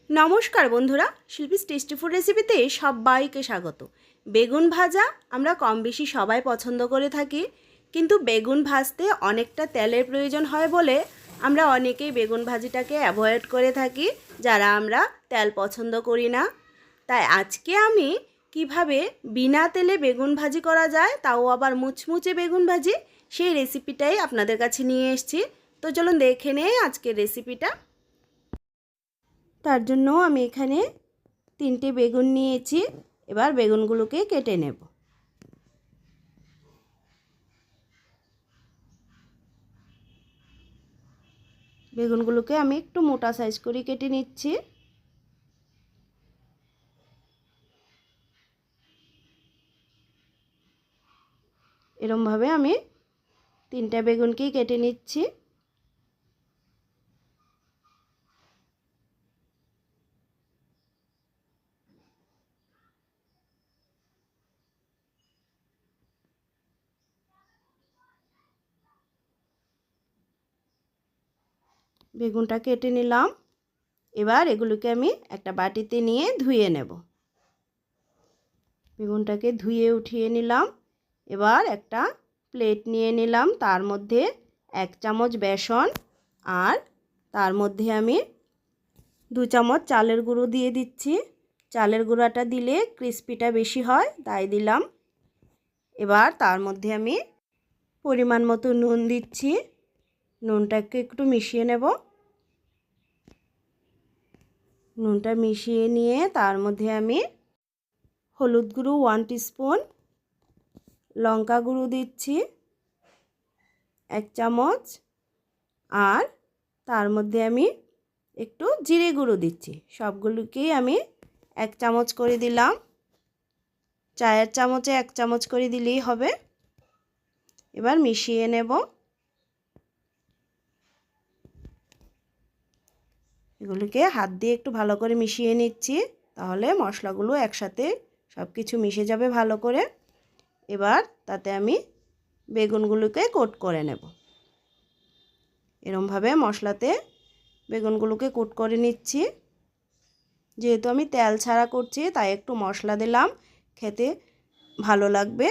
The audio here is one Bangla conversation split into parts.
नमस्कार बंधुरा शिल्पीस टेस्टी फूड रेसिपिते सबाइके स्वागत। बेगुन भाजा आमरा कम बेशी सबाई पछंद करे थाकी, किन्तु बेगुन भाजते अनेकटा तेलेर प्रयोजन हय बोले आमरा अनेकेई बेगुन भाजीटाके अ্যাভয়েড करे थाकी, जारा आमरा तेल पछंद करी ना। ताई आजके आमी किभाबे बिना तेले बेगुन भाजी करा जाय, ताओ आबार मुचमुचे बेगुन भाजी, सेई रेसिपिटाई आपनादेर काछे निये एसेछि। तो चलुन देखे नेই आजकेर रेसिपिटा। तार जन्य आमी एखाने 3টে बेगुन निয়েছি। এবার বেগুনগুলোকে কেটে নেব। বেগুনগুলোকে আমি একটু মোটা সাইজ করে কেটে নিচ্ছি। এরকম ভাবে আমি 3টা বেগুনকেই কেটে নিচ্ছি। বেগুনটা কেটে নিলাম। এবার এগুলোকে আমি একটা বাটিতে নিয়ে ধুয়ে নেব। বেগুনটাকে ধুয়ে উঠিয়ে নিলাম। এবার একটা প্লেট নিয়ে নিলাম, তার মধ্যে 1 চামচ বেসন আর তার মধ্যে আমি 2 চামচ চালের গুঁড়ো দিয়ে দিচ্ছি। চালের গুঁড়াটা দিলে ক্রিস্পিটা বেশি হয়, তাই দিলাম। এবার তার মধ্যে আমি পরিমাণ মতো নুন দিচ্ছি। নুনটাকে একটু মিশিয়ে নেব। নুনটা মিশিয়ে নিয়ে তার মধ্যে আমি হলুদ গুঁড়ো 1 টিস্পুন, লঙ্কা গুঁড়ো দিচ্ছি 1 চামচ, আর তার মধ্যে আমি একটু জিরে গুঁড়ো দিচ্ছি। সবগুলোকেই আমি 1 চামচ করে দিলাম। চায়ের চামচে 1 চামচ করে দিলেই হবে। এবার মিশিয়ে নেব। এগুলোকে হাত দিয়ে একটু ভালো করে মিশিয়ে নিচ্ছি, তাহলে মশলাগুলো একসাথে সব কিছু মিশে যাবে ভালো করে। এবার তাতে আমি বেগুনগুলোকে কোট করে নেব। এরকমভাবে মশলাতে বেগুনগুলোকে কোট করে নিচ্ছি। যেহেতু আমি তেল ছাড়া করছি তাই একটু মশলা দিলাম, খেতে ভালো লাগবে।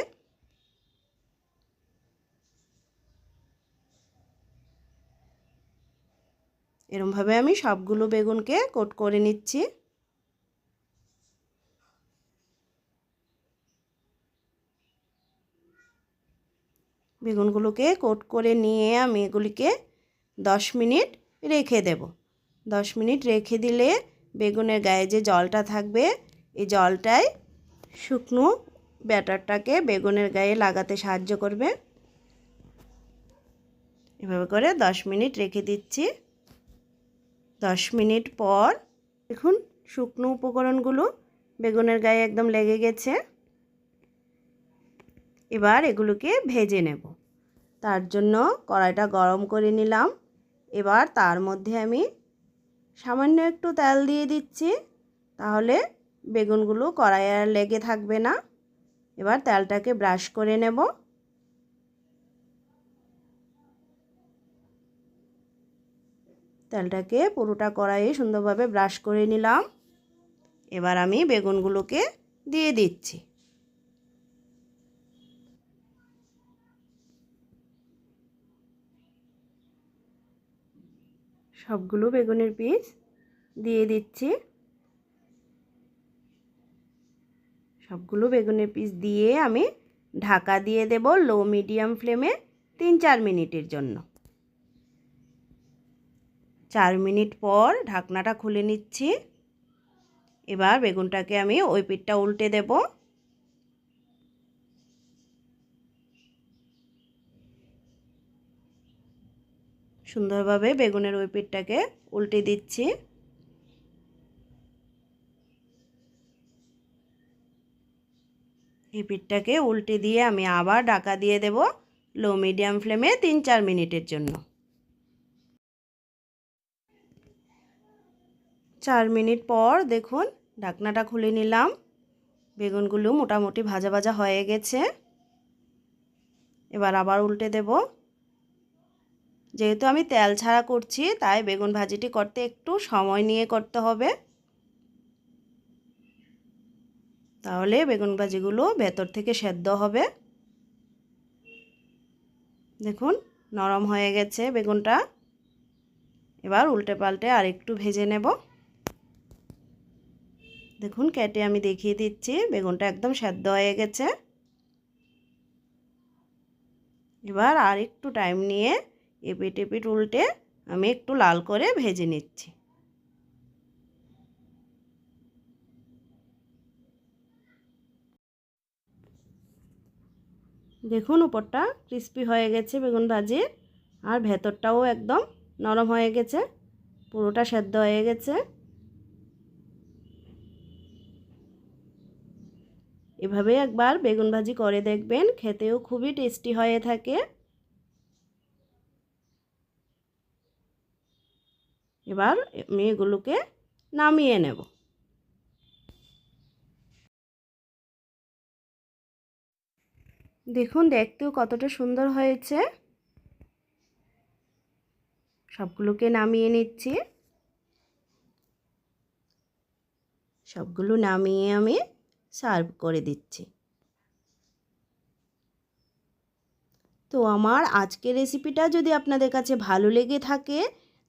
এরকমভাবে আমি সবগুলো বেগুনকে কোট করে নিচ্ছি। বেগুনগুলোকে কোট করে নিয়ে আমি এগুলিকে 10 মিনিট রেখে দেব। 10 মিনিট রেখে দিলে বেগুনের গায়ে যে জলটা থাকবে, এই জলটাই শুকনো ব্যাটারটাকে বেগুনের গায়ে লাগাতে সাহায্য করবে। এভাবে করে 10 মিনিট রেখে দিচ্ছি। 10 মিনিট পর দেখুন শুকনো উপকরণগুলো বেগুনের গায়ে একদম লেগে গেছে। এবার এগুলোকে ভেজে নেব। তার জন্য কড়াইটা গরম করে নিলাম। এবার তার মধ্যে আমি সামান্য একটু তেল দিয়ে দিচ্ছি, তাহলে বেগুনগুলো কড়াইয়ে আর লেগে থাকবে না। এবার তেলটাকে ব্রাশ করে নেব। তেলটাকে পুরোটা কড়াইয়ে সুন্দরভাবে ব্রাশ করে নিলাম। এবার আমি বেগুনগুলোকে দিয়ে দিচ্ছি। সবগুলো বেগুনের পিস দিয়ে দিচ্ছি। সবগুলো বেগুনের পিস দিয়ে আমি ঢাকা দিয়ে দেব লো মিডিয়াম ফ্লেমে 3-4 মিনিটের জন্য। 4 মিনিট পর ঢাকনাটা খুলে নিচ্ছি। এবার বেগুনটাকে আমি ওই পিঠটা উল্টে দেব। সুন্দরভাবে বেগুনের ওই পিঠটাকে উল্টে দিচ্ছি। এই পিঠটাকে উল্টে দিয়ে আমি আবার ঢাকা দিয়ে দেব লো মিডিয়াম ফ্লেমে 3-4 মিনিটের জন্য। 4 মিনিট পর দেখুন ঢাকনাটা খুলে নিলাম। বেগুনগুলো মোটামুটি ভাজা ভাজা হয়ে গেছে। এবার আবার উল্টে দেব। যেহেতু আমি তেল ছাড়া করছি তাই বেগুন ভাজিটি করতে একটু সময় নিয়ে করতে হবে। তাহলে বেগুন ভাজিগুলো ভেতর থেকে সেদ্ধ হবে। দেখুন নরম হয়ে গেছে বেগুনটা। এবার উল্টে পাল্টে আর একটু ভেজে নেব। দেখুন কেটে আমি দেখিয়ে দিচ্ছি, বেগুনটা একদম সেদ্ধ হয়ে গেছে। এবার আর একটু টাইম নিয়ে এপিট এপিট উল্টে আমি একটু লাল করে ভেজে নিচ্ছি। দেখুন উপরটা ক্রিস্পি হয়ে গেছে বেগুন ভাজি, আর ভেতরটাও একদম নরম হয়ে গেছে, পুরোটা সেদ্ধ হয়ে গেছে। এভাবে একবার বেগুন ভাজি করে দেখবেন, খেতেও খুবই টেস্টি হয়ে থাকে। এবার আমি এগুলোকে নামিয়ে নেব। দেখুন দেখতেও কতটা সুন্দর হয়েছে। সবগুলোকে নামিয়ে নিচ্ছি। সবগুলো নামিয়ে আমি সার্ভ করে দিচ্ছি। তো আমার আজকের রেসিপিটা যদি আপনাদের কাছে ভালো লেগে থাকে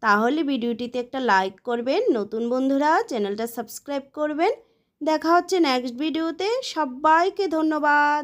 তাহলে ভিডিওটিতে একটা লাইক করবেন, নতুন বন্ধুরা চ্যানেলটা সাবস্ক্রাইব করবেন। দেখা হচ্ছে নেক্সট ভিডিওতে। সবাইকে ধন্যবাদ।